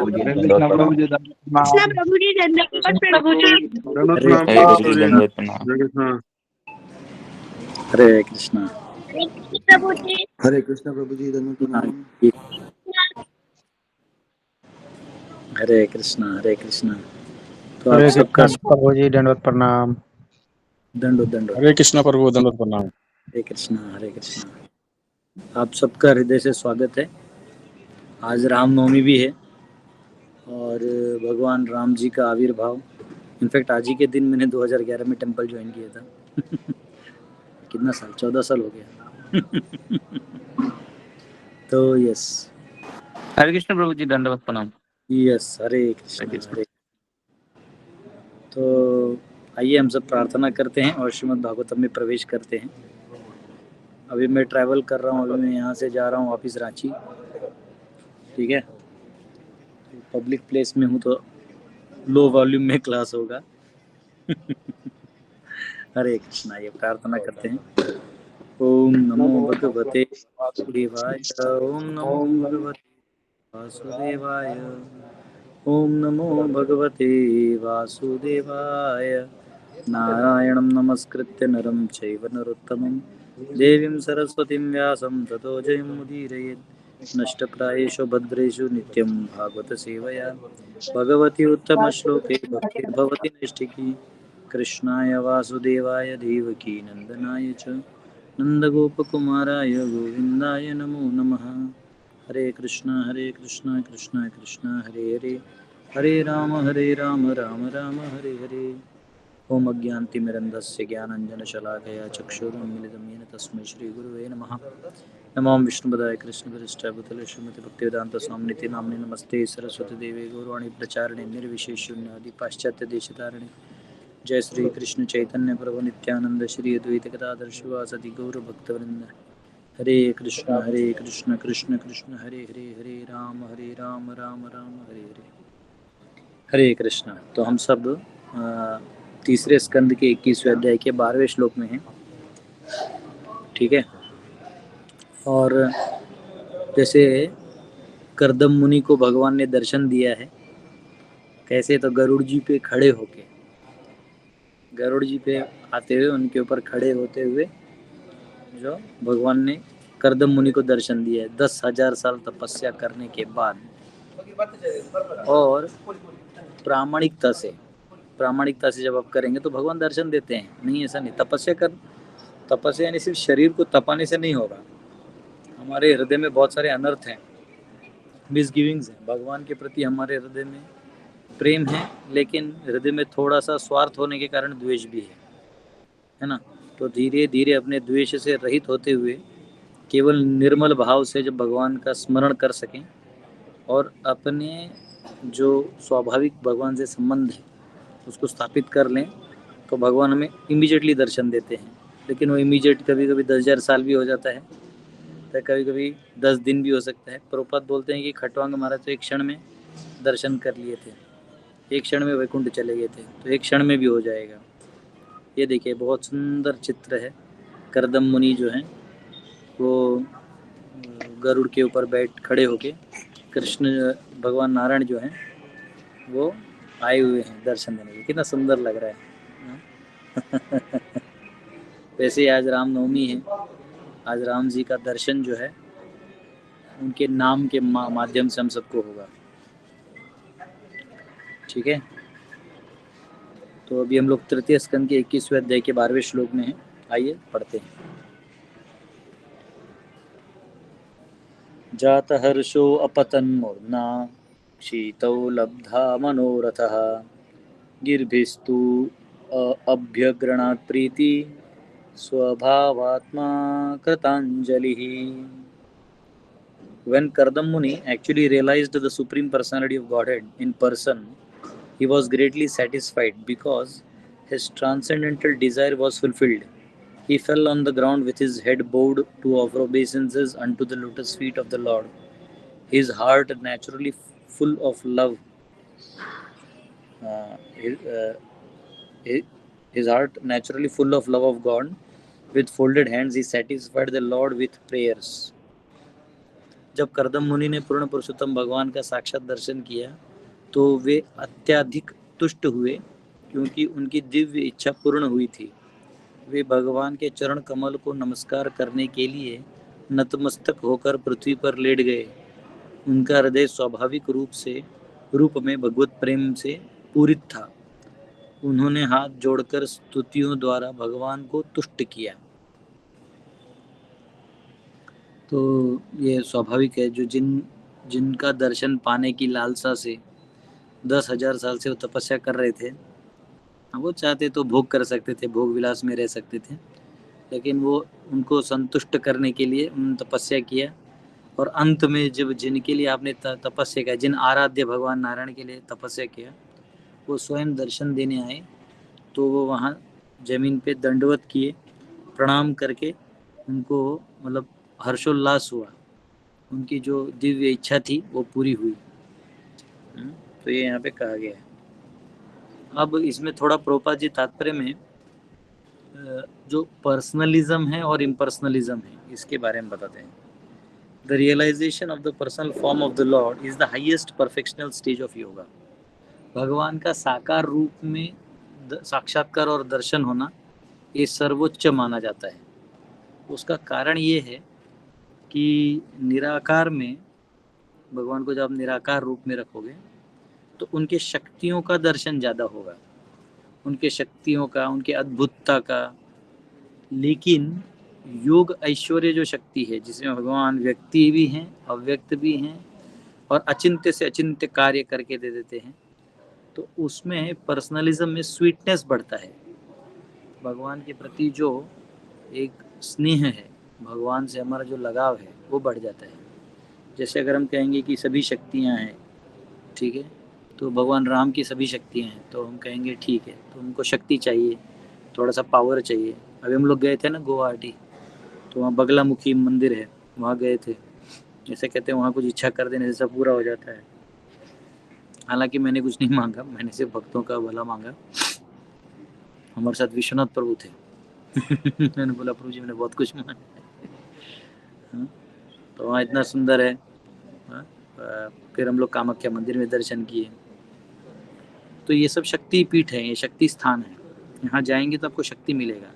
प्रभु जी हरे दंडवत कृष्ण प्रभु प्रणाम। जी कृष्णा प्रभु जी दंडवत प्रभु जी। दंडवत हरे प्रणाम हरे प्रभु प्रभु जी जी। दंडवत प्रणाम। हरे कृष्ण। हरे कृष्णा। प्रभु जी हरे कृष्ण प्रभु जी दंडवत प्रणाम। हरे कृष्णा। हरे कृष्णा। तो आप हरे सबका कृष्ण प्रभु जी दंडवत प्रणाम। दंडोत दंडोत। हरे कृष्ण प्रभु दंडवत प्रणाम। हरे कृष्णा। हरे कृष्णा। आप सबका हृदय से स्वागत है। आज रामनवमी भी है और भगवान राम जी का आविर्भाव। इनफैक्ट आज ही के दिन मैंने 2011 में टेंपल ज्वाइन किया था। कितना साल, 14 साल हो गया। तो यस हरे कृष्ण प्रभु जी दंडवत प्रणाम। यस, हरे कृष्णा। हरे। तो आइए हम सब प्रार्थना करते हैं और श्रीमद् भागवतम में प्रवेश करते हैं। अभी मैं ट्रैवल कर रहा हूँ, अभी मैं यहाँ से जा रहा हूँ वापस रांची। ठीक है, पब्लिक प्लेस में हूँ तो लो वॉल्यूम में क्लास होगा। हरे कृष्णा। ये प्रार्थना करते हैं। ओम नमो भगवते वासुदेवाय। ओम नमो भगवते वासुदेवाय। ओम नमो भगवते वासुदेवाय। नारायणं नमस्कृत्य नरं चैव नरोत्तमं देवीं सरस्वतीं व्यासं ततो जयमुदीरयेत्। नष्टप्रायेषु भद्रेषु नित्यं भागवत सेवया भगवती उत्तमश्लोके भक्तिर्भवति नैष्ठिकी। कृष्णाय वासुदेवाय देवकी नन्दनाय च नन्दगोपकुमाराय गोविन्दाय नमो नमः। हरे कृष्णा कृष्णा कृष्णा हरे हरे, हरे राम राम राम हरे हरे। ओम अज्ञानतिमिरन्धस्य ज्ञानाञ्जनशलाकया चक्षुरुन्मीलितं येन तस्मै श्रीगुरुवे नमः। नमो विष्णुपदाय कृष्णपृष्ठाय भूतले श्रीमति भक्तिवेदान्तस्वामिनिति नाम्ने नमस्ते सरस्वती देवे गौरवाणी प्रचारिणे निर्विशेषशून्यादि पाश्चात्य देशतारिणे। जय श्री कृष्ण चैतन्य प्रभु नित्यानंद श्री अद्वैत गदाधर शिवासदि गौर भक्तवृंद। हरे कृष्ण कृष्ण कृष्ण हरे हरे, हरे राम राम राम हरे हरे। हरे कृष्ण। तो हम सब तीसरे स्कंद के 21वें अध्याय के 12वें श्लोक में हैं। ठीक है, और जैसे करदम मुनि को भगवान ने दर्शन दिया है, कैसे तो गरुड़ जी पे खड़े होके, गरुड़ जी पे आते हुए उनके ऊपर खड़े होते हुए जो भगवान ने करदम मुनि को दर्शन दिया है 10,000 साल तपस्या करने के बाद। और प्रामाणिकता से जब आप करेंगे तो भगवान दर्शन देते हैं। नहीं ऐसा नहीं, तपस्या यानी सिर्फ शरीर को तपाने से नहीं होगा। हमारे हृदय में बहुत सारे अनर्थ हैं, मिसगिविंग्स हैं। भगवान के प्रति हमारे हृदय में प्रेम है, लेकिन हृदय में थोड़ा सा स्वार्थ होने के कारण द्वेष भी है ना। तो धीरे धीरे अपने द्वेष से रहित होते हुए केवल निर्मल भाव से जब भगवान का स्मरण कर सकें और अपने जो स्वाभाविक भगवान से संबंध है उसको स्थापित कर लें, तो भगवान हमें इमीडिएटली दर्शन देते हैं। लेकिन वो इमीडिएट कभी कभी 10,000 साल भी हो जाता है, तो कभी कभी 10 दिन भी हो सकता है। प्रभुपाद बोलते हैं कि खटवांग महाराज तो एक क्षण में दर्शन कर लिए थे, एक क्षण में वैकुंठ चले गए थे, तो एक क्षण में भी हो जाएगा। ये देखिए बहुत सुंदर चित्र है। करदम मुनि जो हैं वो गरुड़ के ऊपर बैठ खड़े होके, कृष्ण भगवान नारायण जो हैं वो आए हुए हैं दर्शन देने के। कितना सुंदर लग रहा है। वैसे ही आज रामनवमी है। आज राम जी का दर्शन जो है उनके नाम के माध्यम से हम सबको होगा। ठीक है, तो अभी हम लोग तृतीय स्कंद के 21वें अध्याय के 12वें श्लोक में हैं। आइए पढ़ते हैं। जात हर्षो अपतन्मूर्ना शीतौ लब्धा मनोरथः गिर्भिस्तु अभ्यग्रणात् प्रीति स्वभावात्मा कृतांजलिः। When Kardam Muni actually realized the Supreme Personality of Godhead in person, he was greatly satisfied because his transcendental desire was fulfilled. He fell on the ground with his head bowed to offer obeisances unto the lotus feet of the Lord. His heart naturally full of love, uh, his, uh, his heart naturally full of love of God, with folded hands he satisfied the Lord with prayers. जब कर्दम मुनि ने पूर्ण पुरुषोत्तम भगवान का साक्षात दर्शन किया तो वे अत्यधिक तुष्ट हुए, क्योंकि उनकी दिव्य इच्छा पूर्ण हुई थी। वे भगवान के चरण कमल को नमस्कार करने के लिए नतमस्तक होकर पृथ्वी पर लेट गए। उनका हृदय स्वाभाविक रूप में भगवत प्रेम से पूरित था। उन्होंने हाथ जोड़कर स्तुतियों द्वारा भगवान को तुष्ट किया। तो ये स्वाभाविक है, जो जिनका दर्शन पाने की लालसा से 10,000 साल से वो तपस्या कर रहे थे, वो चाहते तो भोग कर सकते थे, भोग विलास में रह सकते थे, लेकिन वो उनको संतुष्ट करने के लिए उन्होंने तपस्या किया। और अंत में जब जिनके लिए आपने तपस्या किया, जिन आराध्य भगवान नारायण के लिए तपस्या किया, वो स्वयं दर्शन देने आए, तो वो वहाँ जमीन पे दंडवत किए, प्रणाम करके उनको मतलब हर्षोल्लास हुआ, उनकी जो दिव्य इच्छा थी वो पूरी हुई। तो ये यहाँ पे कहा गया है। अब इसमें थोड़ा प्रभुपाद जी तात्पर्य में जो पर्सनलिज्म है और इम्पर्सनलिज्म है, इसके बारे में बताते हैं। The realization of the personal form of the lord is the highest perfectional stage of yoga. भगवान का साकार रूप में साक्षात्कार और दर्शन होना ये सर्वोच्च माना जाता है। उसका कारण ये है कि निराकार में भगवान को जब आप निराकार रूप में रखोगे तो उनके शक्तियों का दर्शन ज़्यादा होगा, उनके शक्तियों का, उनके अद्भुतता का। लेकिन योग ऐश्वर्य जो शक्ति है, जिसमें भगवान व्यक्ति भी हैं, अव्यक्त भी हैं और अचिंत्य से अचिंत्य कार्य करके दे देते हैं, तो उसमें पर्सनलिज्म में स्वीटनेस बढ़ता है। भगवान के प्रति जो एक स्नेह है, भगवान से हमारा जो लगाव है, वो बढ़ जाता है। जैसे अगर हम कहेंगे कि सभी शक्तियाँ हैं, ठीक है, तो भगवान राम की सभी शक्तियाँ हैं, तो हम कहेंगे ठीक है, तो उनको शक्ति चाहिए, थोड़ा सा पावर चाहिए। अभी हम लोग गए थे ना गुवाहाटी, तो वहाँ बगलामुखी मंदिर है, वहाँ गए थे। जैसे कहते हैं वहाँ कुछ इच्छा कर देने से सब पूरा हो जाता है। हालांकि मैंने कुछ नहीं मांगा, मैंने सिर्फ भक्तों का भला मांगा। हमारे साथ विश्वनाथ प्रभु थे। मैंने बोला प्रभु जी मैंने बहुत कुछ मांगा। तो वहाँ इतना सुंदर है। फिर हम लोग कामाख्या मंदिर में दर्शन किए। तो ये सब शक्ति पीठ है, ये शक्ति स्थान है, यहाँ जाएंगे तो आपको शक्ति मिलेगा।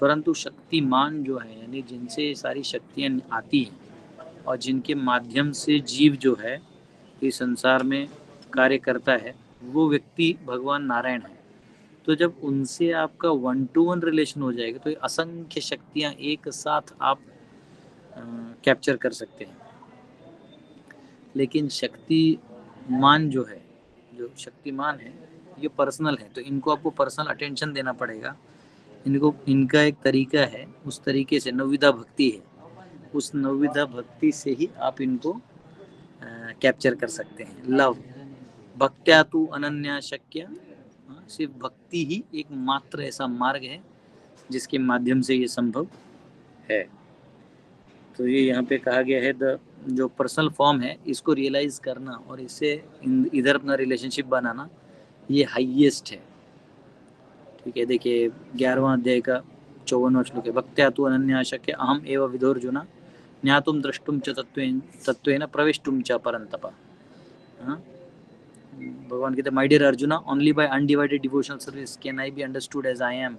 परंतु शक्तिमान जो है, यानी जिनसे सारी शक्तियाँ आती हैं और जिनके माध्यम से जीव जो है इस संसार में कार्य करता है, वो व्यक्ति भगवान नारायण है। तो जब उनसे आपका 1-to-1 रिलेशन हो जाएगा तो असंख्य शक्तियाँ एक साथ आप कैप्चर कर सकते हैं। लेकिन शक्तिमान जो है, जो शक्तिमान है, ये पर्सनल है, तो इनको आपको पर्सनल अटेंशन देना पड़ेगा। इनका एक तरीका है, उस तरीके से नवविधा भक्ति है, उस नवविधा भक्ति से ही आप इनको कैप्चर कर सकते हैं। लव भक्त्या तु अनन्या शक्य, सिर्फ भक्ति ही एक मात्र ऐसा मार्ग है जिसके माध्यम से ये संभव है। तो ये यहाँ पे कहा गया है, जो पर्सनल फॉर्म है इसको रियलाइज करना और इससे इधर अपना रिलेशनशिप बनाना, ये हाईएस्ट है। ठीक है, देखिए 11वां अध्याय का 54वां श्लोक है, भक्त्या तु अनन्या शक्य अहम एव विदोर्जुना ज्ञातुम द्रष्टुम च तत्वेन प्रवेष्टुम च परंतप। भगवान कहते, my dear Arjuna, only by undivided devotional service can I be understood as I am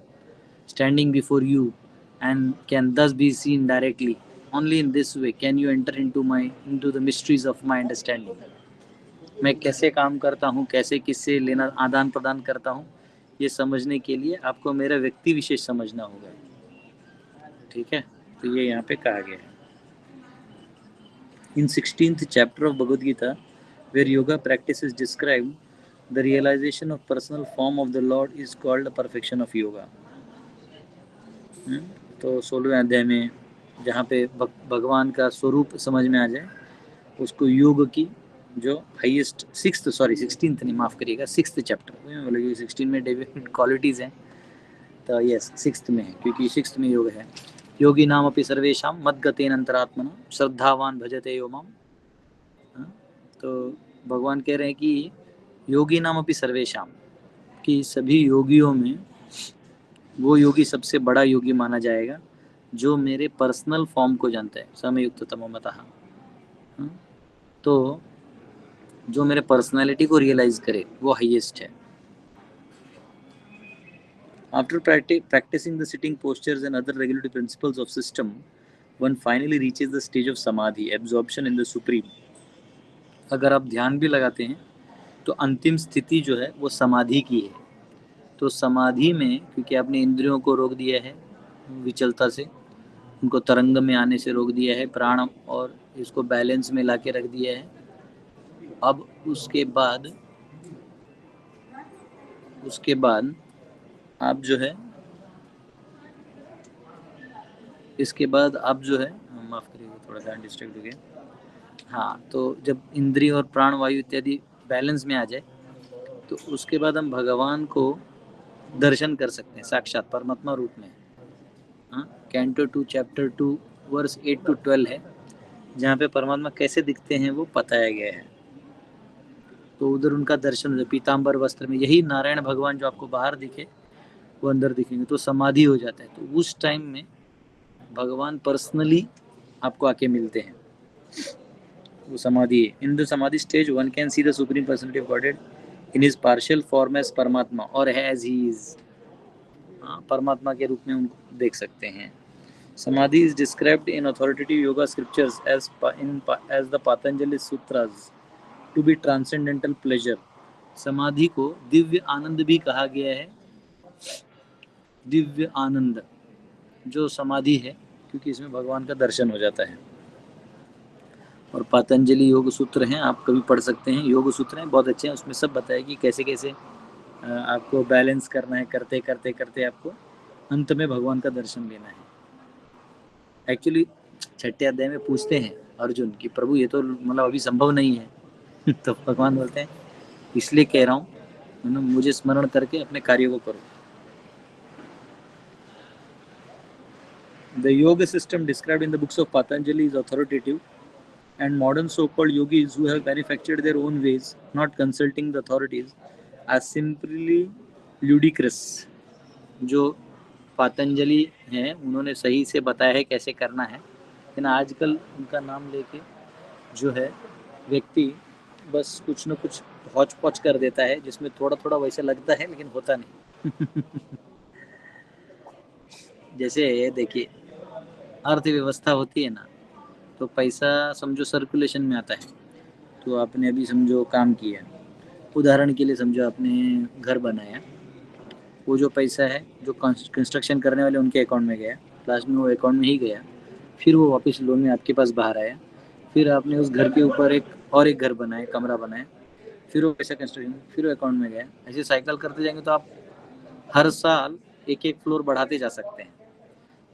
standing before you and can thus be seen directly. Only in this way can you enter into the mysteries of my understanding. मैं कैसे काम करता हूँ, कैसे किससे लेना आदान प्रदान करता हूँ, ये समझने के लिए आपको मेरा व्यक्ति विशेष समझना होगा। ठीक है, तो ये यहाँ पे कहा गया है। In 16th chapter of Bhagavad Gita, where yoga practice is described, the realization of personal form of the Lord is called the perfection of yoga. तो 16वें अध्याय में जहाँ पे भगवान का स्वरूप समझ में आ जाए, उसको योग की जो हाईएस्ट 16th नहीं, माफ़ करिएगा, 6th चैप्टर, मतलब 16 में डेविड क्वालिटीज़ हैं, तो यस 6th में है, क्योंकि 6th में योग है। योगी नाम अपि सर्वेशां मद्गतेन अंतरात्मना श्रद्धावान भजते यो माम। तो भगवान कह रहे हैं कि योगी नाम अपि सर्वेशां, कि सभी योगियों में वो योगी सबसे बड़ा योगी माना जाएगा जो मेरे पर्सनल फॉर्म को जानता है। समयुक्त तमोमतः, तो जो मेरे पर्सनालिटी को रियलाइज करे वो हाईएस्ट है. After practicing the sitting postures and other regulative principles of system, one finally reaches the stage of samadhi, absorption in the supreme. अगर आप ध्यान भी लगाते हैं तो अंतिम स्थिति जो है वो समाधि की है. तो समाधि में क्योंकि आपने इंद्रियों को रोक दिया है विचलता से, उनको तरंग में आने से रोक दिया है, प्राण और इसको बैलेंस में लाके रख दिया है. अब उसके बाद आप जो है इसके बाद आप जो है माफ करिएगा थोड़ा सा डिस्ट्रैक्ट हो गया. हाँ, तो जब इंद्रिय और प्राण वायु इत्यादि बैलेंस में आ जाए तो उसके बाद हम भगवान को दर्शन कर सकते हैं साक्षात परमात्मा रूप में. हाँ, कैंटो 2 चैप्टर 2 वर्स 8 to 12 है जहाँ पे परमात्मा कैसे दिखते हैं वो बताया गया है. तो उधर उनका दर्शन हो, पीताम्बर वस्त्र में, यही नारायण भगवान जो आपको बाहर दिखे वो अंदर दिखेंगे. तो समाधि हो जाता है. तो उस टाइम में भगवान पर्सनली आपको आके मिलते हैं. वो समाधि है. In the samadhi stage one can see the supreme personality of Godhead in his partial form as Paramatma और एज ही इज. परमात्मा के रूप में उनको देख सकते हैं. Samadhi is described in authoritative yoga scriptures as the Patanjali Sutras to be transcendental pleasure. समाधि को दिव्य आनंद भी कहा गया है. दिव्य आनंद जो समाधि है क्योंकि इसमें भगवान का दर्शन हो जाता है. और पतंजलि योग सूत्र हैं, आप कभी पढ़ सकते हैं. योग सूत्र हैं, बहुत अच्छे हैं. उसमें सब बताया कि कैसे कैसे आपको बैलेंस करना है. करते करते करते आपको अंत में भगवान का दर्शन लेना है. एक्चुअली 6ठे अध्याय में पूछते हैं अर्जुन कि प्रभु ये तो मतलब अभी संभव नहीं है. तो भगवान बोलते हैं इसलिए कह रहा हूँ मुझे स्मरण करके अपने कार्य को करो. The yoga system described in the books of Patanjali is authoritative, and modern so-called yogis who have manufactured their own ways, not consulting the authorities, are simply ludicrous. जो पतंजलि हैं उन्होंने सही से बताया है कैसे करना है, लेकिन आजकल उनका नाम लेके जो है व्यक्ति बस कुछ न कुछ हौच पौच कर देता है जिसमें थोड़ा थोड़ा वैसे लगता है लेकिन होता नहीं. जैसे देखिए अर्थव्यवस्था होती है ना, तो पैसा समझो सर्कुलेशन में आता है. तो आपने अभी समझो काम किया, उदाहरण के लिए समझो आपने घर बनाया, वो जो पैसा है जो कंस्ट्रक्शन करने वाले उनके अकाउंट में गया, लास्ट में वो अकाउंट में ही गया, फिर वो वापस लोन में आपके पास बाहर आया, फिर आपने उस घर के ऊपर एक घर बनाया, कमरा बनाया, फिर वो पैसा कंस्ट्रक्शन फिर वो अकाउंट में गया. ऐसे साइकिल करते जाएंगे तो आप हर साल एक फ्लोर बढ़ाते जा सकते हैं.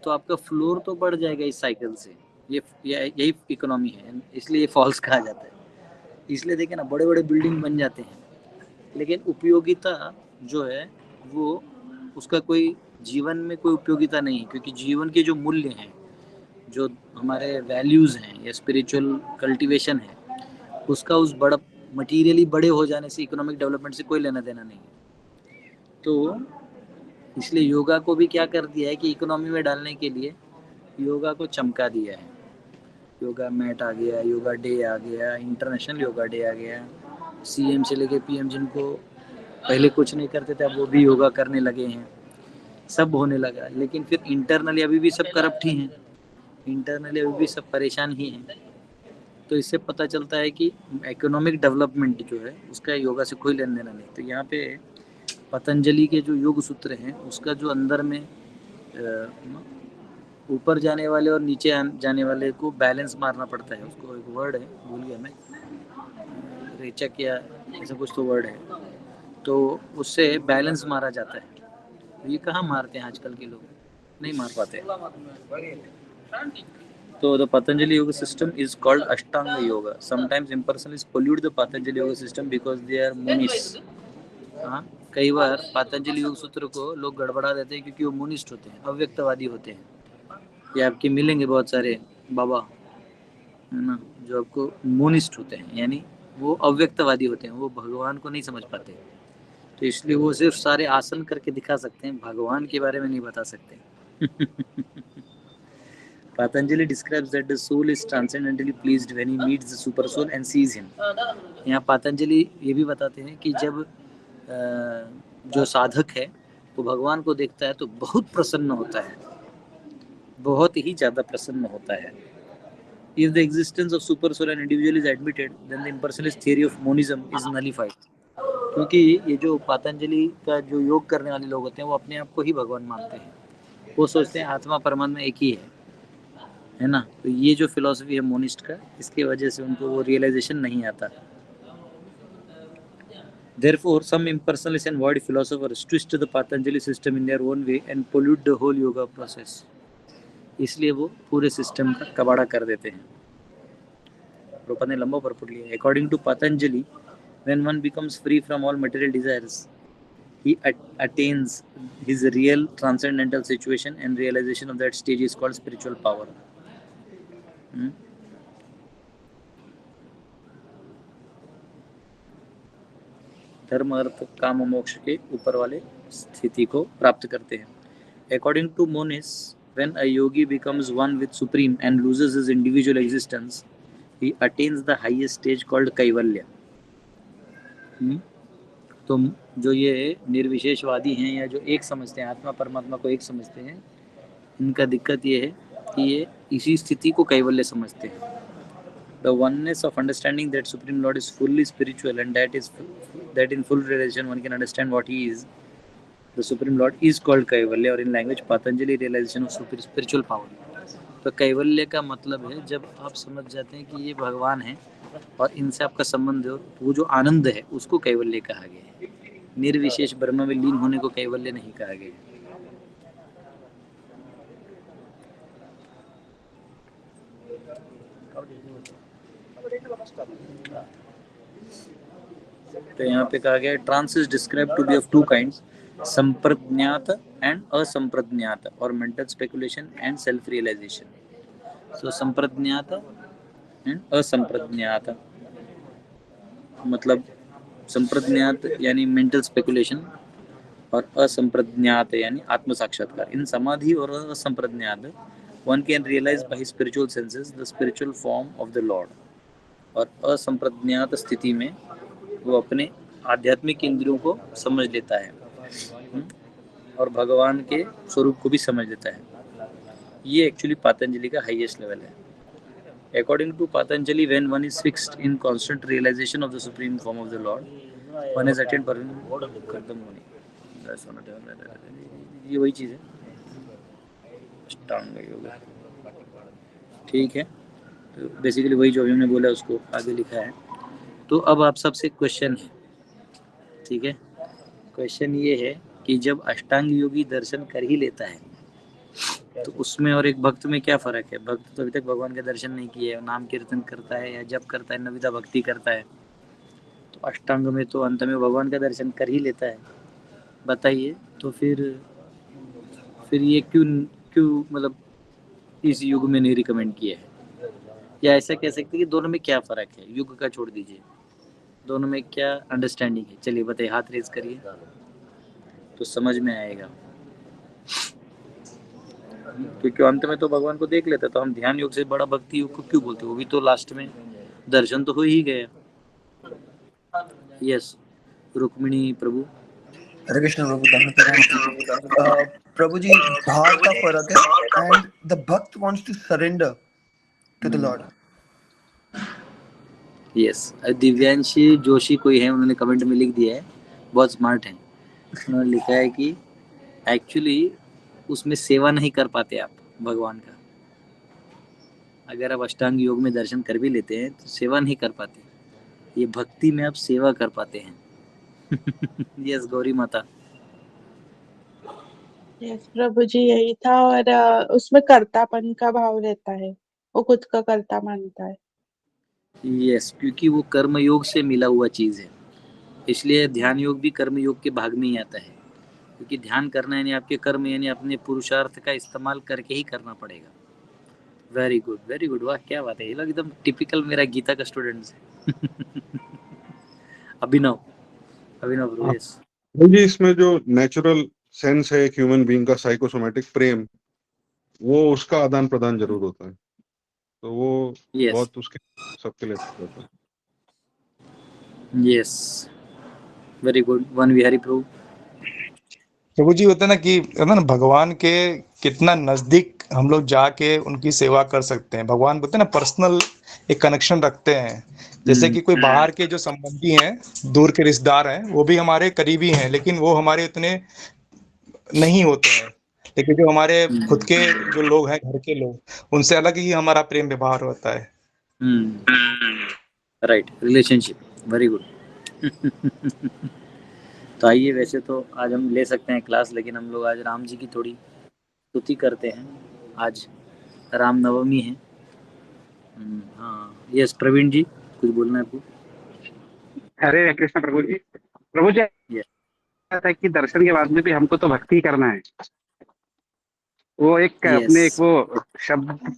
तो आपका फ्लोर तो बढ़ जाएगा इस साइकिल से. यही इकोनॉमी है, इसलिए ये फॉल्स कहा जाता है. इसलिए देखें ना बड़े बड़े बिल्डिंग बन जाते हैं, लेकिन उपयोगिता जो है वो उसका कोई जीवन में कोई उपयोगिता नहीं है. क्योंकि जीवन के जो मूल्य हैं, जो हमारे वैल्यूज़ हैं या स्पिरिचुअल कल्टीवेशन है, उसका उस बड़ा मटीरियली बड़े हो जाने से, इकोनॉमिक डेवलपमेंट से कोई लेना देना नहीं है. तो इसलिए योगा को भी क्या कर दिया है कि इकोनॉमी में डालने के लिए योगा को चमका दिया है. योगा मैट आ गया, योगा डे आ गया, इंटरनेशनल योगा डे आ गया. सीएम से लेके पीएम जिनको पहले कुछ नहीं करते थे अब वो भी योगा करने लगे हैं. सब होने लगा, लेकिन फिर इंटरनली अभी भी सब करप्ट ही हैं. इंटरनली अभी भी सब परेशान ही हैं. तो इससे पता चलता है कि इकोनॉमिक डेवलपमेंट जो है उसका योगा से कोई लेना देना नहीं. तो यहाँ पे पतंजलि के जो योग सूत्र हैं उसका जो अंदर में ऊपर जाने वाले और नीचे जाने वाले को बैलेंस मारना पड़ता है. उसको एक वर्ड है, भूल गया मैं, रेचक या ऐसा कुछ तो वर्ड है. तो उससे बैलेंस मारा जाता है. ये कहाँ मारते हैं आजकल के लोग, नहीं मार पाते. तो the Patanjali yoga system is called Ashtanga yoga. Sometimes impersonalists pollute the Patanjali yoga system because they are Munis. हाँ, कई बार पतंजलि योग सूत्र को लोग गड़बड़ा देते हैं क्योंकि वो मोनिस्ट होते हैं, अव्यक्तवादी होते हैं. ये आपके मिलेंगे बहुत सारे बाबा है ना जो आपको मोनिस्ट होते हैं, यानी वो अव्यक्तवादी होते हैं, वो भगवान को नहीं समझ पाते. तो इसलिए वो सिर्फ सारे आसन करके दिखा सकते हैं, भगवान के बारे में नहीं बता सकते. Patanjali describes that the soul is transcendently pleased when he meets the super soul and sees him. यहाँ पातंजलि ये भी बताते हैं कि जब जो साधक है वो भगवान को देखता है तो बहुत प्रसन्न होता है, बहुत ही ज़्यादा प्रसन्न होता है. If the existence of super soul and individual is admitted, then the impersonalist theory of monism is nullified. क्योंकि ये जो पातंजलि का जो योग करने वाले लोग होते हैं वो अपने आप को ही भगवान मानते हैं. वो सोचते हैं आत्मा परमात्मा एक ही है ना. तो ये जो फिलॉसफी है मोनिस्ट का, इसके वजह से उनको वो रियलाइजेशन नहीं आता. Therefore, some impersonalists and void philosophers twist the Patanjali system in their own way and pollute the whole yoga process. इसलिए वो पूरे सिस्टम का कबाड़ा कर देते हैं. प्रभुपाद ने लंबा पर पढ़ लिया. According to Patanjali, when one becomes free from all material desires, he attains his real transcendental situation, and realization of that stage is called spiritual power. धर्म अर्थ काम मोक्ष के ऊपर वाले स्थिति को प्राप्त करते हैं. According to monists, when a yogi becomes one with supreme and loses his individual existence, he attains the highest stage called kaivalya. तो जो ये निर्विशेषवादी हैं या जो एक समझते हैं, आत्मा परमात्मा को एक समझते हैं, इनका दिक्कत ये है कि ये इसी स्थिति को कैवल्य समझते हैं. The oneness of understanding that Supreme Lord is fully spiritual and that in full realization one can understand what he is, the Supreme Lord, is called Kaivalya, or in language Patanjali realization of spiritual power. तो कैवल्य का मतलब है जब आप समझ जाते हैं कि ये भगवान है और इनसे आपका संबंध हो, वो जो आनंद है उसको कैवल्य कहा गया है. निर्विशेष ब्रह्म में लीन होने को कैवल्य नहीं कहा गया. तो यहाँ पे कहा गया trance is describe to be of two kinds, samprajnata and asamprajnata, और mental speculation and self realization. So samprajnata and असंप्रज्ञात मतलब संप्रज्ञात यानी मेंटल स्पेकुलेशन और असंप्रज्ञात यानी आत्म साक्षात्कार. इन समाधि और असंप्रज्ञात one can realize by his spiritual senses the spiritual form of the Lord. और असंप्रज्ञात स्थिति में वो अपने आध्यात्मिक इंद्रियों को समझ लेता है और भगवान के स्वरूप को भी समझ लेता है. ये एक्चुअली पातंजलि का हाईएस्ट लेवल है. According to Patanjali, when one is fixed in constant realization of the supreme form of the Lord, one has attained खत्म होने. ये वही चीज़ है अष्टांग योग. ठीक है, तो बेसिकली वही जो हमने बोला उसको आगे लिखा है. तो अब आप सबसे क्वेश्चन है, ठीक है, क्वेश्चन ये है कि जब अष्टांग योगी दर्शन कर ही लेता है तो उसमें और एक भक्त में क्या फ़र्क है. भक्त तो अभी तक भगवान का दर्शन नहीं किया है, नाम कीर्तन करता है या जप करता है, नविदा भक्ति करता है. तो अष्टांग में तो अंत में भगवान का दर्शन कर ही लेता है. बताइए तो फिर ये क्यों मतलब इस युग में नहीं रिकमेंड किया है. या ऐसा कह सकते हैं कि दोनों में क्या फ़र्क है. युग का छोड़ दीजिए, दोनों में क्या अंडरस्टैंडिंग है. चलिए बताइए, हाथ रेज करिए तो समझ में आएगा. क्योंकि अंत में तो भगवान को देख लेता, तो हम ध्यान योग से बड़ा भक्ति योग को क्यों बोलते. वो भी तो लास्ट में दर्शन तो हो ही गया. यस, रुक्मिणी प्रभु. हरे कृष्ण प्रभु. प्रभु जी, भाव का फर्क है and the bhakta wants to surrender to the lord. Yes, Divyanshi Joshi कोई है, उन्होंने कमेंट में लिख दिया है, बहुत स्मार्ट है. उन्होंने लिखा है कि एक्चुअली उसमें सेवा नहीं कर पाते आप भगवान का. अगर आप अष्टांग योग में दर्शन कर भी लेते हैं तो सेवा नहीं कर पाते. ये भक्ति में आप सेवा कर पाते हैं. यस गौरी माता. यस प्रभु जी, यही था. और उसमें कर्तापन का भाव रहता है, वो खुद का कर्ता मानता है. यस, क्योंकि वो कर्म योग से मिला हुआ चीज़ है, इसलिए ध्यान योग भी कर्म योग के भाग में ही आता है. क्योंकि ध्यान करना यानी आपके कर्म यानी अपने पुरुषार्थ का इस्तेमाल करके ही करना पड़ेगा. Very good, very good. वाह, क्या बात है. ये लोग एकदम टिपिकल मेरा गीता का स्टूडेंट्स है. अभिनव ब्रो. यस जी, इसमें जो नेचुरल सेंस है एक ह्यूमन बीइंग का, साइकोसोमैटिक प्रेम, वो उसका आदान प्रदान जरूर होता है, तो वो यस बहुत उसके सबके लिए अच्छा होता है। Yes, very good. Van Vihari Prabhu. Prabhu ji होता है ना कि है ना भगवान के कितना नजदीक हम लोग जाके उनकी सेवा कर सकते हैं। भगवान बोलते हैं ना पर्सनल एक कनेक्शन रखते हैं। जैसे कि कोई बाहर के जो संबंधी हैं, दूर के रिश्तेदार हैं, वो भी हमारे करीबी हैं, लेकिन वो हमारे इतने नहीं होते हैं। लेकिन जो हमारे खुद के जो लोग हैं, घर के लोग, उनसे अलग ही हमारा प्रेम व्यवहार होता है। Right, relationship, very good. तो आइए, वैसे तो आज हम ले सकते हैं क्लास, लेकिन हम लोग आज राम जी की थोड़ी स्तुति करते हैं। आज रामनवमी है। हाँ, यस प्रवीण जी, कुछ बोलना है आपको? हरे कृष्ण प्रभु जी। प्रभु जी यस कहता है कि दर्शन के बाद में भी हमको तो भक्ति करना है। वो एक अपने एक यस वो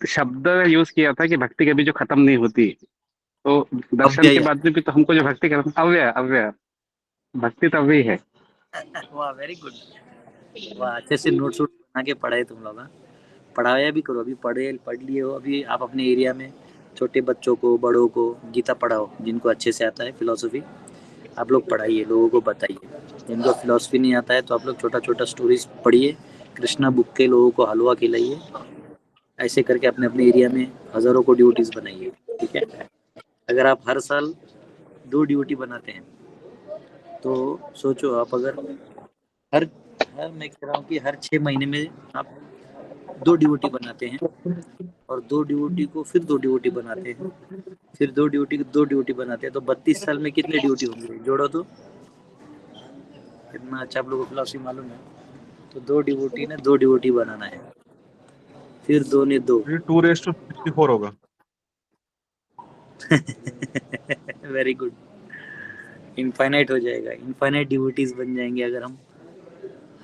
शब्द यूज किया था कि भक्ति कभी जो खत्म नहीं होती। तो दर्शन के अव्यय। बाद में भी तो हमको जो भक्ति करना, अव्यय अव्यय भक्ति तो अव्यय है। वाह, वेरी गुड। वाह, अच्छे से नोट्स बना के पढ़ाए तुम लोग। हाँ, पढ़ाया भी करो। अभी पढ़ लिए हो, अभी आप अपने एरिया में छोटे बच्चों को, बड़ों को गीता पढ़ाओ। जिनको अच्छे से आता है फिलॉसफी, आप लोग पढ़ाइए, लोगों को बताइए। जिनको फिलॉसफी नहीं आता है तो आप लोग छोटा छोटा स्टोरीज पढ़िए, कृष्णा बुक के लोगों को हलवा खिलाइए। ऐसे करके अपने अपने एरिया में हज़ारों को ड्यूटीज़ बनाइए, ठीक है? अगर आप हर साल 2 ड्यूटी बनाते हैं तो सोचो, आप अगर हर मैं कह रहा हूँ कि हर 6 महीने में आप 2 ड्यूटी बनाते हैं, और 2 ड्यूटी को फिर 2 ड्यूटी बनाते हैं, फिर 2 ड्यूटी बनाते हैं, तो 32 साल में कितने ड्यूटी होंगे? जोड़ो तो। इतना अच्छा आप लोगों को फिलॉसफी मालूम है। तो 2 ड्यूटी ने 2 ड्यूटी बनाना है, फिर 2 ने 2। ये 2:64 होगा। वेरी गुड, इनफाइनाइट हो जाएगा, इनफाइनाइट ड्यूटीज बन जाएंगे अगर हम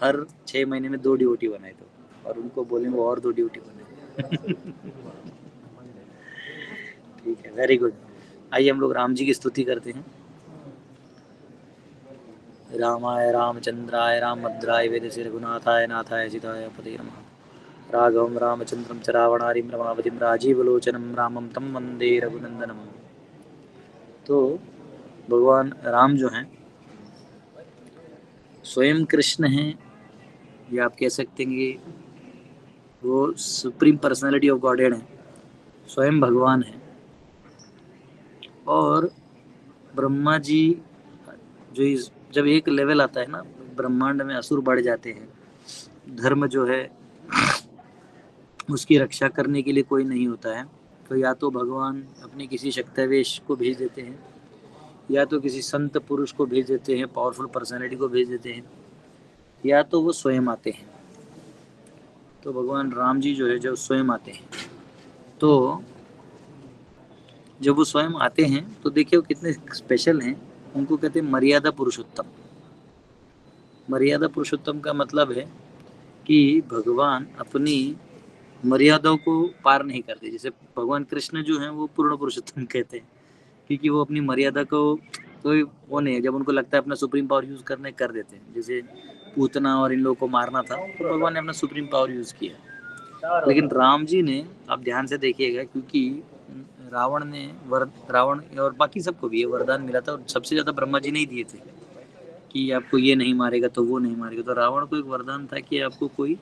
हर 6 महीने में 2 ड्यूटी बनाए तो, और उनको बोलेंगे और 2 ड्यूटी बनाए। ठीक है, वेरी गुड। आइए हम लोग राम जी की स्तुति करते हैं। रामाय रामचंद्राय रामभद्राय वेदसे रघुनाथाय नाथाय सीताय पते नमः। राघवं रामचंद्रं च रावणारिं रमावतिं राजीवलोचनं रामं तं वन्दे रघुनंदनम। तो भगवान राम जो हैं स्वयं कृष्ण हैं, या आप कह सकते हैं कि वो सुप्रीम पर्सनालिटी ऑफ गॉडहेड हैं, स्वयं भगवान हैं। और ब्रह्मा जी जो जब एक लेवल आता है ना, ब्रह्मांड में असुर बढ़ जाते हैं, धर्म जो है उसकी रक्षा करने के लिए कोई नहीं होता है, तो या तो भगवान अपने किसी शक्तिवेश को भेज देते हैं, या तो किसी संत पुरुष को भेज देते हैं, पावरफुल पर्सनालिटी को भेज देते हैं, या तो वो स्वयं आते हैं। तो भगवान राम जी जो है जब स्वयं आते हैं, तो जब वो स्वयं आते हैं तो देखिए वो कितने स्पेशल हैं। उनको कहते हैं मर्यादा पुरुषोत्तम। मर्यादा पुरुषोत्तम का मतलब है कि भगवान अपनी मर्यादाओं को पार नहीं करते। जैसे भगवान कृष्ण जो हैं वो पूर्ण पुरुषोत्तम कहते हैं, क्योंकि वो अपनी मर्यादा को कोई वो नहीं है, जब उनको लगता है अपना सुप्रीम पावर यूज़ करने कर देते हैं। जैसे पूतना और इन लोगों को मारना था तो भगवान ने अपना सुप्रीम पावर यूज़ किया। लेकिन राम जी ने, आप ध्यान से देखिएगा, क्योंकि रावण और बाकी सबको भी ये वरदान मिला था, और सबसे ज़्यादा ब्रह्मा जी ने ही दिए थे कि आपको ये नहीं मारेगा तो वो नहीं मारेगा। तो रावण को एक वरदान था कि आपको कोई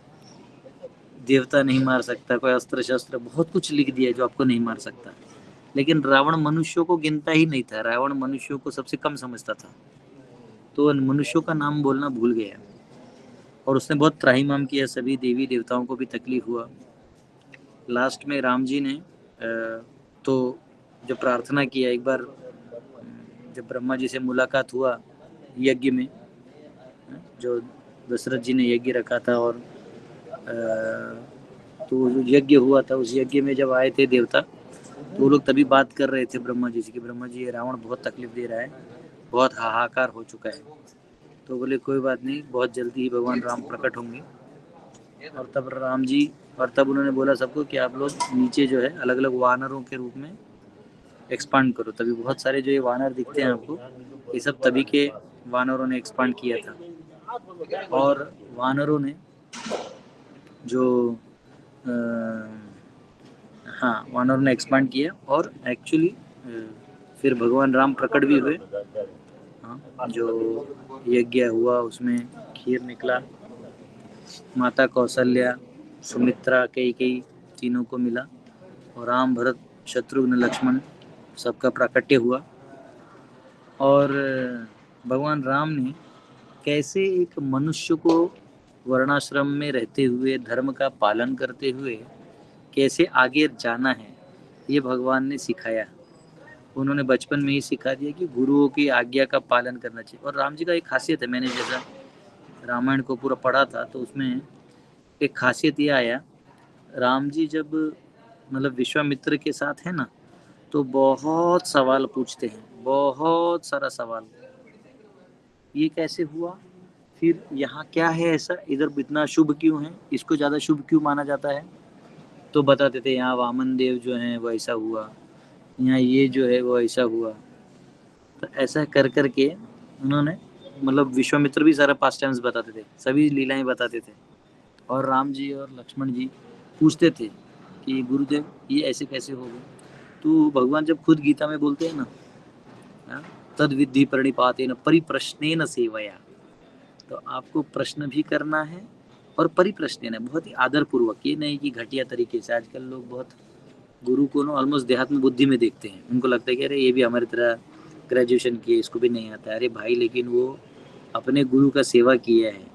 देवता नहीं मार सकता, कोई अस्त्र शस्त्र, बहुत कुछ लिख दिया जो आपको नहीं मार सकता। लेकिन रावण मनुष्यों को गिनता ही नहीं था, रावण मनुष्यों को सबसे कम समझता था, तो मनुष्यों का नाम बोलना भूल गया, और उसने बहुत त्राहिमाम किया, सभी देवी देवताओं को भी तकलीफ हुआ। लास्ट में राम जी ने तो जब प्रार्थना किया, एक बार जब ब्रह्मा जी से मुलाकात हुआ यज्ञ में, जो दशरथ जी ने यज्ञ रखा था, और तो जो यज्ञ हुआ था उस यज्ञ में जब आए थे देवता, तो वो लोग तभी बात कर रहे थे ब्रह्मा जी से कि ब्रह्मा जी ये रावण बहुत तकलीफ दे रहा है, बहुत हाहाकार हो चुका है। तो बोले कोई बात नहीं, बहुत जल्दी ही भगवान राम प्रकट होंगे। और तब राम जी, और तब उन्होंने बोला सबको कि आप लोग नीचे जो है अलग अलग वानरों के रूप में एक्सपांड करो। तभी बहुत सारे जो ये वानर दिखते हैं आपको, ये सब तभी के वानरों ने एक्सपांड किया था। और वानरों ने जो हाँ, वानरों ने एक्सपांड किया और एक्चुअली फिर भगवान राम प्रकट भी हुए। हाँ, जो यज्ञ हुआ उसमें खीर निकला, माता कौशल्या, सुमित्रा, कैकेयी तीनों को मिला और राम, भरत, शत्रुघ्न, लक्ष्मण सबका प्राकट्य हुआ। और भगवान राम ने कैसे एक मनुष्य को वर्णाश्रम में रहते हुए धर्म का पालन करते हुए कैसे आगे जाना है, ये भगवान ने सिखाया। उन्होंने बचपन में ही सिखा दिया कि गुरुओं की आज्ञा का पालन करना चाहिए। और राम जी का एक खासियत है, मैंने जैसा रामायण को पूरा पढ़ा था तो उसमें एक खासियत ये आया, राम जी जब मतलब विश्वामित्र के साथ है ना, तो बहुत सवाल पूछते हैं, बहुत सारा सवाल। ये कैसे हुआ, फिर यहाँ क्या है ऐसा, इधर इतना शुभ क्यों है, इसको ज़्यादा शुभ क्यों माना जाता है, तो बताते थे यहाँ वामन देव जो हैं वो ऐसा हुआ, यहाँ ये जो है वो ऐसा हुआ। तो ऐसा कर कर के उन्होंने मतलब विश्वामित्र भी सारा पास्ट टाइम्स बताते थे, सभी लीलाएं बताते थे। और राम जी और लक्ष्मण जी पूछते थे कि गुरुदेव ये ऐसे कैसे हो गए। तो भगवान जब खुद गीता में बोलते हैं ना, तद विद्धि प्रणिपातेन परिप्रश्नेन सेवया, तो आपको प्रश्न भी करना है और परिप्रश्नेन, बहुत ही आदर पूर्वक, ये नहीं कि घटिया तरीके से। आजकल लोग बहुत गुरु को ना ऑलमोस्ट देहात्म बुद्धि में देखते हैं, उनको लगता है कि अरे ये भी हमारी तरह ग्रेजुएशन किए, इसको भी नहीं आता। अरे भाई, लेकिन वो अपने गुरु का सेवा किया है,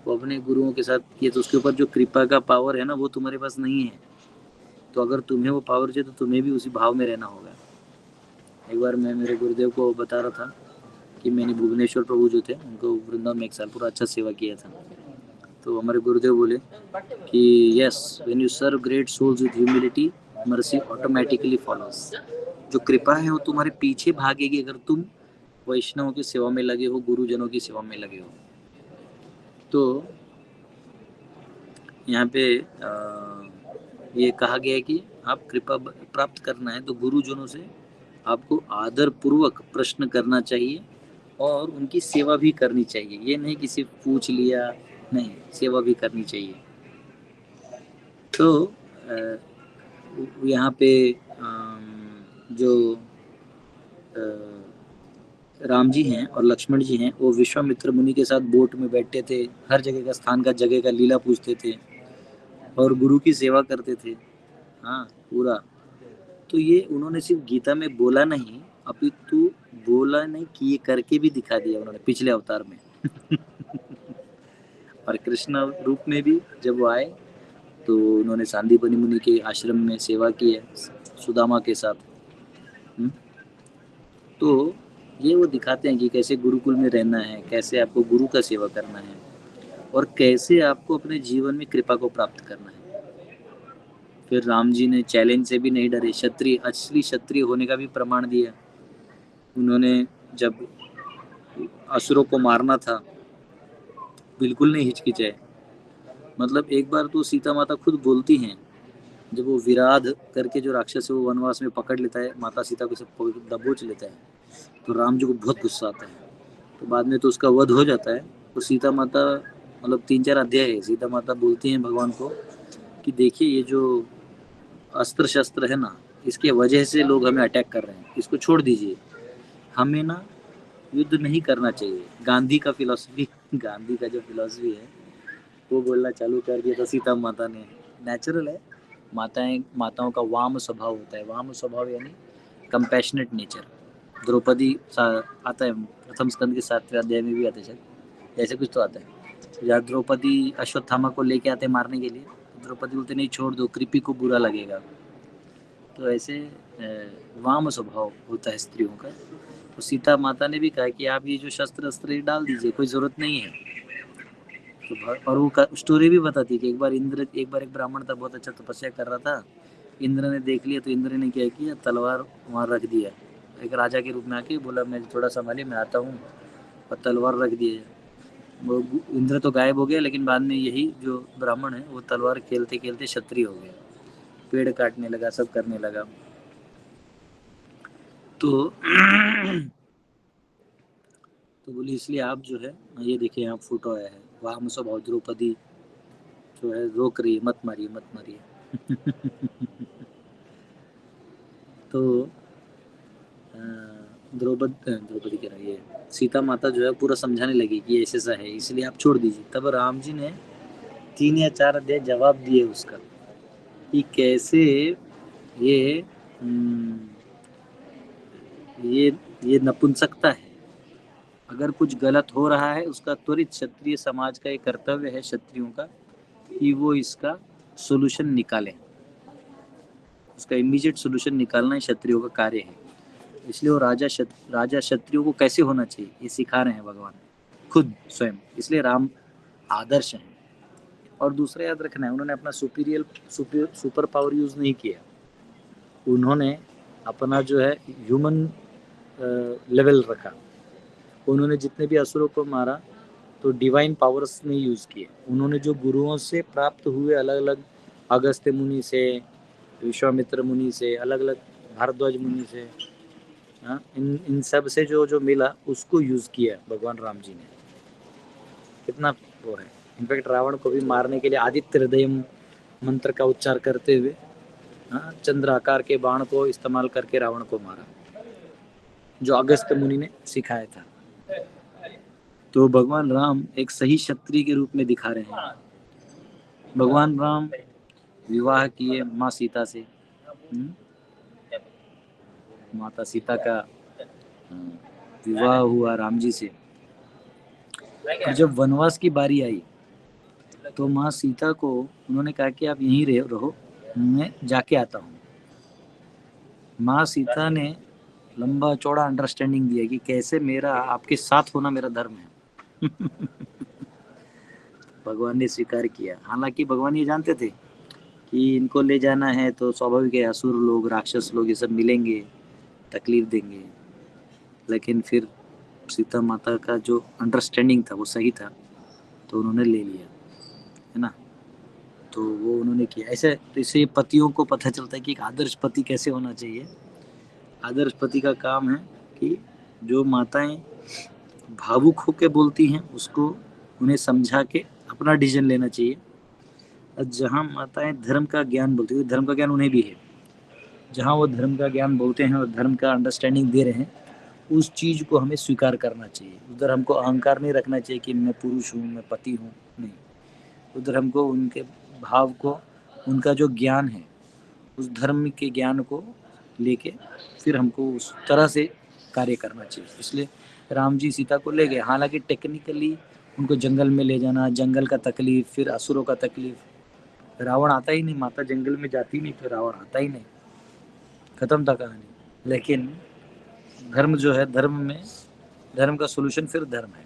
वो अपने गुरुओं के साथ किए, तो उसके ऊपर जो कृपा का पावर है ना वो तुम्हारे पास नहीं है। तो अगर तुम्हें वो पावर चाहिए तो तुम्हें भी उसी भाव में रहना होगा। एक बार मैं मेरे गुरुदेव को बता रहा था कि मैंने भुवनेश्वर प्रभु जो थे उनको वृंदावन में 1 साल पूरा अच्छा सेवा किया था। तो हमारे गुरुदेव बोले कि yes, when you serve great souls with humility, mercy automatically follows. जो कृपा है वो तुम्हारे पीछे भागेगी अगर तुम वैष्णवों की सेवा में लगे हो, गुरुजनों की सेवा में लगे हो। तो यहाँ पे ये कहा गया है कि आप कृपा प्राप्त करना है तो गुरुजनों से आपको आदर पूर्वक प्रश्न करना चाहिए और उनकी सेवा भी करनी चाहिए। ये नहीं कि सिर्फ पूछ लिया, नहीं, सेवा भी करनी चाहिए। तो यहाँ पे जो राम जी हैं और लक्ष्मण जी हैं, वो विश्वामित्र मुनि के साथ बोट में बैठते थे, हर जगह का स्थान का जगह का लीला पूछते थे और गुरु की सेवा करते थे। हाँ, पूरा। तो ये उन्होंने सिर्फ गीता में बोला नहीं, अपितु बोला नहीं, किए करके भी दिखा दिया उन्होंने पिछले अवतार में। और कृष्ण रूप में भी जब वो आए तो उन्होंने सांदीपनि मुनि के आश्रम में सेवा की है सुदामा के साथ। तो ये वो दिखाते हैं कि कैसे गुरुकुल में रहना है, कैसे आपको गुरु का सेवा करना है और कैसे आपको अपने जीवन में कृपा को प्राप्त करना है। फिर राम जी ने चैलेंज से भी नहीं डरे, क्षत्रिय, असली क्षत्रिय होने का भी प्रमाण दिया। उन्होंने जब असुरों को मारना था बिल्कुल नहीं हिचकिचाए। मतलब एक बार तो सीता माता खुद बोलती हैं, जब वो विराध करके जो राक्षस है वो वनवास में पकड़ लेता है, माता सीता को सब दबोच लेता है, तो राम जी को बहुत गुस्सा आता है। तो बाद में तो उसका वध हो जाता है। तो सीता माता, मतलब 3-4 अध्याय है, सीता माता बोलती हैं भगवान को कि देखिए ये जो अस्त्र शस्त्र है ना, इसके वजह से लोग हमें अटैक कर रहे हैं, इसको छोड़ दीजिए, हमें ना युद्ध नहीं करना चाहिए। गांधी का फिलॉसफी, गांधी का जो फिलॉसफी है वो बोलना चालू कर दिया था सीता माता ने। नेचुरल है, माताओं का वाम स्वभाव होता है। वाम स्वभाव यानी कंपैशनेट नेचर। द्रौपदी आता है प्रथम स्कंद के 7वें अध्याय में भी आता है शायद, ऐसे कुछ तो आता है। जहाँ द्रौपदी अश्वत्थामा को लेके आते मारने के लिए, द्रौपदी बोलते नहीं, छोड़ दो, कृपी को बुरा लगेगा। तो ऐसे वाम स्वभाव होता है स्त्रियों का। तो सीता माता ने भी कहा कि आप ये जो शस्त्र अस्त्र डाल दीजिए, कोई ज़रूरत नहीं है। तो और वो स्टोरी भी बताती है कि एक बार एक ब्राह्मण था, बहुत अच्छा तपस्या कर रहा था, इंद्र ने देख लिया तो इंद्र ने क्या किया, तलवार वहाँ रख दिया। एक राजा के रूप में आके बोला मैं थोड़ा संभालिए, मैं आता हूँ, और तलवार रख दिया। वो इंद्र तो गायब हो गया, लेकिन बाद में यही जो ब्राह्मण है वो तलवार खेलते खेलते क्षत्रिय हो गया, पेड़ काटने लगा, सब करने लगा। तो बोली इसलिए आप जो है, ये देखिए यहाँ फोटो आया है, वाम स्वभाव द्रौपदी जो है रोक रही है, मत मारिए मत मारिए। तो द्रौपदी कह रही है, सीता माता जो है पूरा समझाने लगी कि ऐसे ऐसा है, इसलिए आप छोड़ दीजिए। तब राम जी ने 3 या 4 अध्याय जवाब दिए उसका कि कैसे ये ये नपुंसकता है। अगर कुछ गलत हो रहा है उसका त्वरित क्षत्रिय समाज का एक कर्तव्य है, क्षत्रियों का, कि वो इसका सॉल्यूशन निकालें। उसका इमीडिएट सॉल्यूशन निकालना ही क्षत्रियों का कार्य है। इसलिए वो राजा क्षत्रियों को कैसे होना चाहिए ये सिखा रहे हैं भगवान खुद स्वयं। इसलिए राम आदर्श हैं। और दूसरा याद रखना है, उन्होंने अपना सुपर पावर यूज नहीं किया। उन्होंने अपना जो है ह्यूमन लेवल रखा। उन्होंने जितने भी असुरों को मारा तो डिवाइन पावर्स नहीं यूज किए। उन्होंने जो गुरुओं से प्राप्त हुए, अलग अलग अगस्त्य मुनि से, विश्वामित्र मुनि से, अलग अलग भारद्वाज मुनि से, इन सब से जो मिला उसको यूज किया भगवान राम जी ने। कितना वो है। इनफैक्ट रावण को भी मारने के लिए आदित्य हृदय मंत्र का उच्चार करते हुए चंद्र आकार के बाण को इस्तेमाल करके रावण को मारा, जो अगस्त्य मुनि ने सिखाया था। तो भगवान राम एक सही क्षत्रिय के रूप में दिखा रहे हैं। भगवान राम विवाह किए माँ सीता से, माता सीता का विवाह हुआ राम जी से। और जब वनवास की बारी आई तो माँ सीता को उन्होंने कहा कि आप यहीं रहो, मैं जाके आता हूँ। माँ सीता ने लंबा चौड़ा अंडरस्टैंडिंग दिया कि कैसे मेरा आपके साथ होना मेरा धर्म है। भगवान ने स्वीकार किया। हालांकि भगवान ये जानते थे कि इनको ले जाना है तो स्वाभाविक है, असुर लोग, राक्षस लोग ये सब मिलेंगे, तकलीफ देंगे। लेकिन फिर सीता माता का जो अंडरस्टैंडिंग था वो सही था, तो उन्होंने ले लिया, है ना। तो वो उन्होंने किया ऐसे। तो इससे पतियों को पता चलता है कि एक आदर्श पति कैसे होना चाहिए। आदर्श पति का काम है कि जो माताएं भावुक होकर बोलती हैं उसको उन्हें समझा के अपना डिसीजन लेना चाहिए। और जहाँ माताएं धर्म का ज्ञान बोलती है, धर्म का ज्ञान उन्हें भी है, जहाँ वो धर्म का ज्ञान बोलते हैं और धर्म का अंडरस्टैंडिंग दे रहे हैं, उस चीज़ को हमें स्वीकार करना चाहिए। उधर हमको अहंकार नहीं रखना चाहिए कि मैं पुरुष हूँ, मैं पति हूँ, नहीं। उधर हमको उनके भाव को, उनका जो ज्ञान है उस धर्म के ज्ञान को लेके फिर हमको उस तरह से कार्य करना चाहिए। इसलिए राम जी सीता को ले गए। हालांकि टेक्निकली उनको जंगल में ले जाना, जंगल का तकलीफ, फिर असुरों का तकलीफ, रावण आता ही नहीं, माता जंगल में जाती नहीं, फिर रावण आता ही नहीं, खत्म था कहानी। लेकिन धर्म जो है, धर्म में धर्म का सोल्यूशन फिर धर्म है।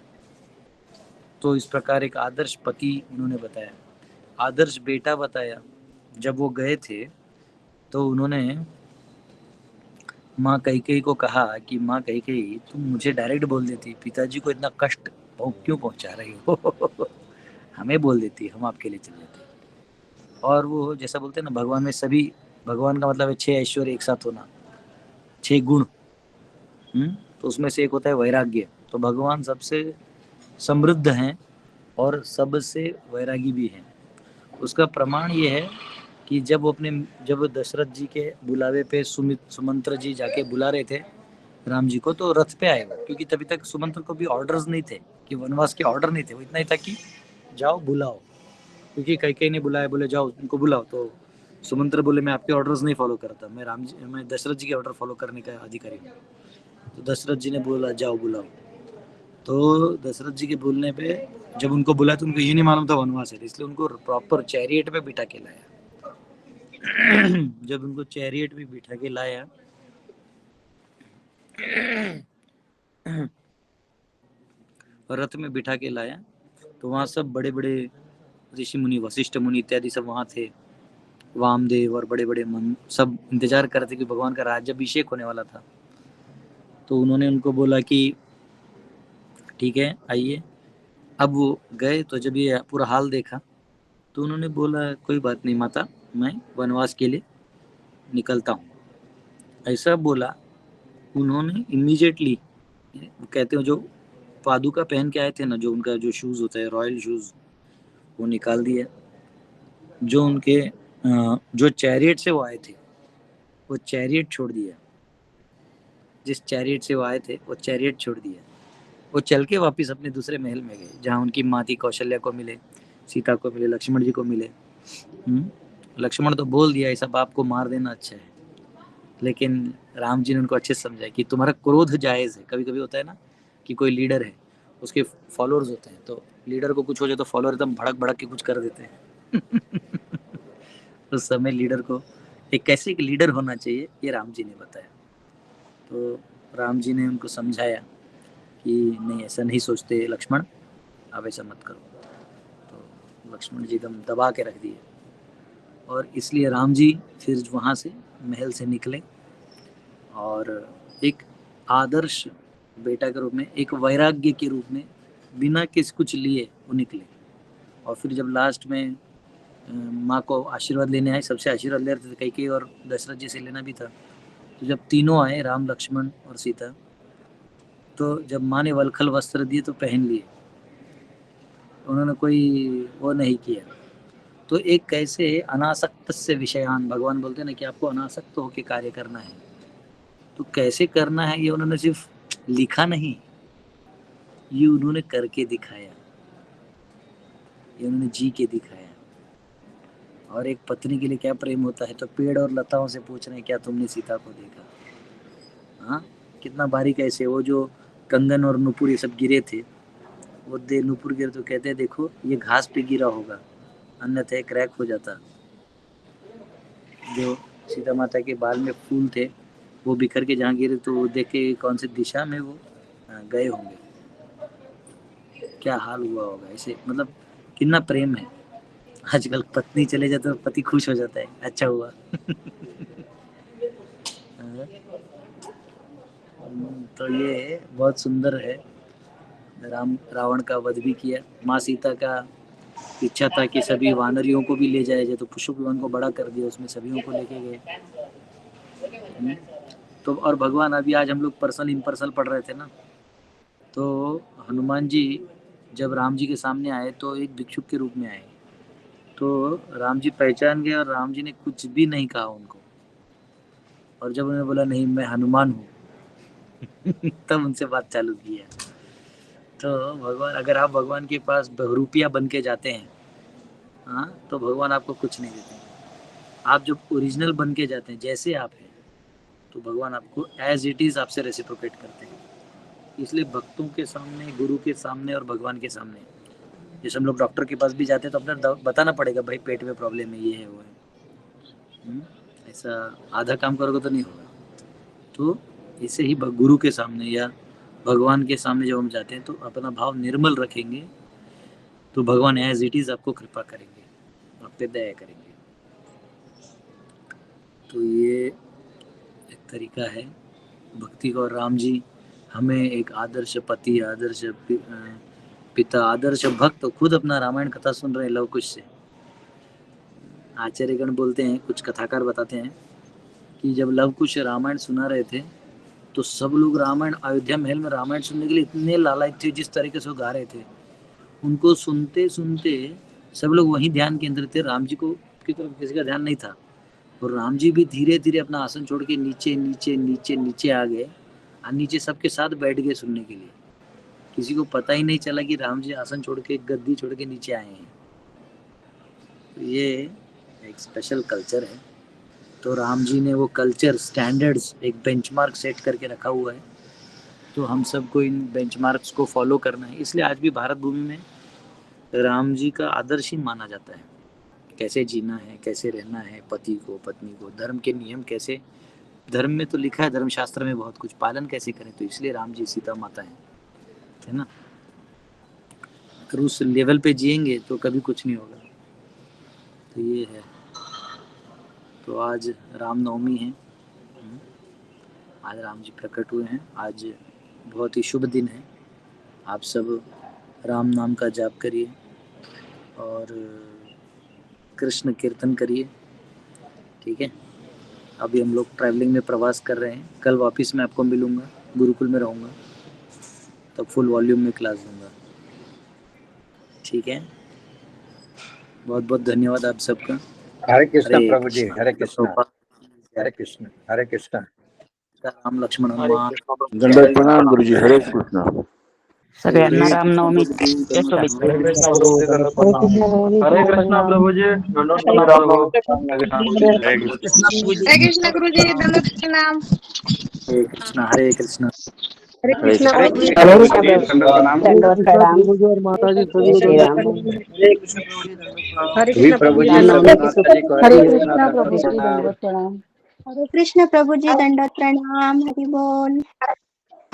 तो इस प्रकार एक आदर्श पति उन्होंने बताया, आदर्श बेटा बताया। जब वो गए थे तो उन्होंने माँ कैकेयी को कहा कि माँ कैकेयी, तुम मुझे डायरेक्ट बोल देती, पिताजी को इतना कष्ट क्यों पहुंचा रही हो? हमें बोल देती, हम आपके लिए चल जाते। और वो जैसा बोलते हैं ना, भगवान में सभी, भगवान का मतलब है 6 ऐश्वर्य एक साथ होना, 6 गुण। तो उसमें से एक होता है वैराग्य। तो भगवान सबसे समृद्ध हैं और सबसे वैरागी भी हैं। उसका प्रमाण ये है कि जब दशरथ जी के बुलावे पे सुमंत्र जी जाके बुला रहे थे राम जी को, तो रथ पे आए वो, क्योंकि तभी तक सुमंत्र को भी ऑर्डर्स नहीं थे, कि वनवास के ऑर्डर नहीं थे। वो इतना ही था कि जाओ बुलाओ, क्योंकि कैकेयी ने बुलाया, बोले जाओ उनको बुलाओ। तो सुमंत्र बोले मैं आपके ऑर्डर्स नहीं फॉलो करता, मैं दशरथ जी के ऑर्डर फॉलो करने का अधिकारी हूँ। तो दशरथ जी ने बोला जाओ बुलाओ। तो दशरथ जी के बोलने पे जब उनको बुलाया तो उनको ये नहीं मालूम था वनवास है, इसलिए उनको प्रॉपर चैरियट पे बिठा के लाया। जब उनको चैरियट पे बिठा के लाया रथ में बिठा के लाया, तो वहाँ सब बड़े बड़े ऋषि मुनि, वशिष्ठ मुनि इत्यादि सब वहाँ थे, वामदेव और बड़े बड़े मन सब इंतजार कर रहे थे कि भगवान का राज्याभिषेक होने वाला था। तो उन्होंने उनको बोला कि ठीक है आइए। अब वो गए तो जब ये पूरा हाल देखा तो उन्होंने बोला कोई बात नहीं माता, मैं वनवास के लिए निकलता हूँ, ऐसा बोला। उन्होंने इमीडिएटली, कहते हैं जो पादुका पहन के आए थे ना, जो उनका जो शूज़ होता है रॉयल शूज़, वो निकाल दिया जो उनके जो चैरियट से वो आए थे वो चैरियट छोड़ दिया, जिस चैरियट से वो आए थे वो चैरियट छोड़ दिया, वो चल के वापस अपने दूसरे महल में गए जहाँ उनकी माँ थी कौशल्या को मिले, सीता को मिले, लक्ष्मण जी को मिले। लक्ष्मण तो बोल दिया ऐसा बाप को मार देना अच्छा है, लेकिन राम जी ने उनको अच्छे से समझाया कि तुम्हारा क्रोध जायज़ है। कभी कभी होता है ना कि कोई लीडर है, उसके फॉलोअर्स होते हैं, तो लीडर को कुछ हो जाए तो फॉलोअर एकदम भड़क भड़क के कुछ कर देते हैं। उस समय लीडर को एक कैसे एक लीडर होना चाहिए ये राम जी ने बताया। तो राम जी ने उनको समझाया कि नहीं ऐसा नहीं सोचते लक्ष्मण, आप ऐसा मत करो। तो लक्ष्मण जी एकदम दबा के रख दिए, और इसलिए राम जी फिर वहाँ से महल से निकले और एक आदर्श बेटा के रूप में, एक वैराग्य के रूप में, बिना किसी कुछ लिए वो निकले। और फिर जब लास्ट में माँ को आशीर्वाद लेने आए, सबसे आशीर्वाद ले रहे थे, कैकेयी और दशरथ जी से लेना भी था। तो जब तीनों आए, राम लक्ष्मण और सीता, तो जब माँ ने वलखल वस्त्र दिए तो पहन लिए, उन्होंने कोई वो नहीं किया। तो एक कैसे अनासक्त से विषयान, भगवान बोलते हैं ना कि आपको अनासक्त होकर कार्य करना है, तो कैसे करना है ये उन्होंने सिर्फ लिखा नहीं, ये उन्होंने करके दिखाया, ये उन्होंने जी के दिखाया। और एक पत्नी के लिए क्या प्रेम होता है, तो पेड़ और लताओं से पूछ रहे हैं क्या तुमने सीता को देखा। हाँ, कितना बारीक ऐसे, वो जो कंगन और नुपुर ये सब गिरे थे, वो नुपुर गिरे तो कहते हैं देखो ये घास पे गिरा होगा, अन्यथा क्रैक हो जाता। जो सीता माता के बाल में फूल थे वो बिखर के जहाँ गिरे तो वो देख के कौन सी दिशा में वो गए होंगे, क्या हाल हुआ होगा। ऐसे मतलब कितना प्रेम है। आजकल पत्नी चले जाते तो पति खुश हो जाता है, अच्छा हुआ। तो ये बहुत सुंदर है। रावण का वध भी किया। माँ सीता का इच्छा था कि सभी वानरियों को भी ले जाया जाए, तो पुष्प वन को बड़ा कर दिया, उसमें सभी को लेके गए। तो और भगवान, अभी आज हम लोग पर्सनल इम्पर्सनल पढ़ रहे थे ना, तो हनुमान जी जब राम जी के सामने आए तो एक भिक्षुक के रूप में आए, तो राम जी पहचान गए और राम जी ने कुछ भी नहीं कहा उनको। और जब उन्होंने बोला नहीं मैं हनुमान हूँ, तब उनसे बात चालू किया। तो भगवान, अगर आप भगवान के पास बहुरूपिया बन के जाते हैं, हाँ, तो भगवान आपको कुछ नहीं देते। आप जब ओरिजिनल बन के जाते हैं जैसे आप हैं, तो भगवान आपको एज इट इज़ आपसे रेसिप्रोकेट करते हैं। इसलिए भक्तों के सामने, गुरु के सामने और भगवान के सामने, जैसे हम लोग डॉक्टर के पास भी जाते हैं तो अपना बताना पड़ेगा भाई पेट में प्रॉब्लम है, ये है वो है। ऐसा आधा काम करोगे तो नहीं होगा। तो ऐसे ही गुरु के सामने या भगवान के सामने जब हम जाते हैं तो अपना भाव निर्मल रखेंगे, तो भगवान एज इट इज़ आपको कृपा करेंगे, आप पे दया करेंगे। तो ये एक तरीका है भक्ति का। और राम जी हमें एक आदर्श पति, आदर्श पिता, आदर्श भक्त, खुद अपना रामायण कथा सुन रहे हैं लव कुश से। आचार्यगण बोलते हैं, कुछ कथाकार बताते हैं कि जब लव कुश रामायण सुना रहे थे तो सब लोग रामायण, अयोध्या महल में रामायण सुनने के लिए इतने लालायित थे, जिस तरीके से वो गा रहे थे, उनको सुनते सुनते सब लोग वहीं ध्यान केंद्रित थे, राम जी को की तरफ किसी का ध्यान नहीं था। और राम जी भी धीरे धीरे अपना आसन छोड़ के नीचे नीचे नीचे नीचे आ गए, और नीचे सबके साथ बैठ गए सुनने के लिए। किसी को पता ही नहीं चला कि राम जी आसन छोड़ के, गद्दी छोड़ के नीचे आए हैं। तो ये एक स्पेशल कल्चर है। तो राम जी ने वो कल्चर, स्टैंडर्ड्स, एक बेंचमार्क सेट करके रखा हुआ है, तो हम सबको इन बेंचमार्क्स को फॉलो करना है। इसलिए आज भी भारत भूमि में राम जी का आदर्श ही माना जाता है। कैसे जीना है, कैसे रहना है, पति को, पत्नी को, धर्म के नियम कैसे, धर्म में तो लिखा है, धर्मशास्त्र में बहुत कुछ, पालन कैसे करें, तो इसलिए राम जी सीता माता है ना। अगर उस लेवल पे जिएंगे तो कभी कुछ नहीं होगा। तो ये है। तो आज रामनवमी है, आज राम जी प्रकट हुए हैं, आज बहुत ही शुभ दिन है। आप सब राम नाम का जाप करिए और कृष्ण कीर्तन करिए, ठीक है। अभी हम लोग ट्रैवलिंग में प्रवास कर रहे हैं, कल वापस मैं आपको मिलूँगा, गुरुकुल में रहूँगा, तब फुल वॉल्यूम में क्लास दूँगा, ठीक है। बहुत बहुत धन्यवाद आप सबका। हरे कृष्णा हरे प्रभु जी, कृष्णा। हरे कृष्णा, प्रभुपाद हरे कृष्णा, हरे कृष्णा। राम लक्ष्मण हनुमान। दंडवत प्रणाम गुरु जी, हरे कृष्णा। सगळ्यांना हरे रामनवमी कृष्ण शुभेच्छा. हरे कृष्णा प्रभु जी, दंडवत प्रणाम। हरे कृष्णा प्रभु जी, दंडवत प्रणाम प्रभु। हरे कृष्णा। हरे कृष्ण गुरुजी दंडवत प्रणाम। हरे कृष्णा हरे कृष्ण। हरे हरे कृष्ण कृष्णा। प्रभु जी हरे कृष्ण प्रभु जी, दंडवत प्रणाम। दंडवत प्रभु जी और माता जी सभी को श्री दंडवत राम। प्रणाम। हरे सभी कृष्ण प्रभु प्रभु जी जी सभी दंडवत माता जी को हरे हरे कृष्णा कृष्णा दंडवत प्रभु जी प्रणाम। दंडवत प्रणाम। हरे कृष्ण प्रभु जी दंडवत प्रणाम। हरि बोल।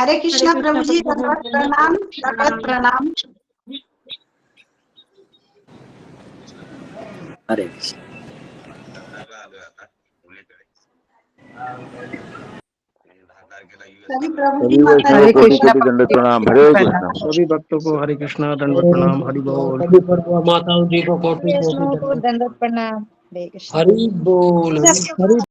हरे कृष्ण प्रभु जी दंडवत प्रणाम। दंडवत प्रणाम। हरे कृष्ण। सभी प्रभु जी सभी माता वैष्णव जी कोटि कोटि दंडवत प्रणाम, हरे कृष्णा। सभी भक्तों को हरे कृष्णा दंडवत प्रणाम, हरि बोल। सभी माताओं जी को कोटि कोटि वैष्णव को दंडवत दंडवत प्रणाम। हरे कृष्ण। हरि बोल, हरि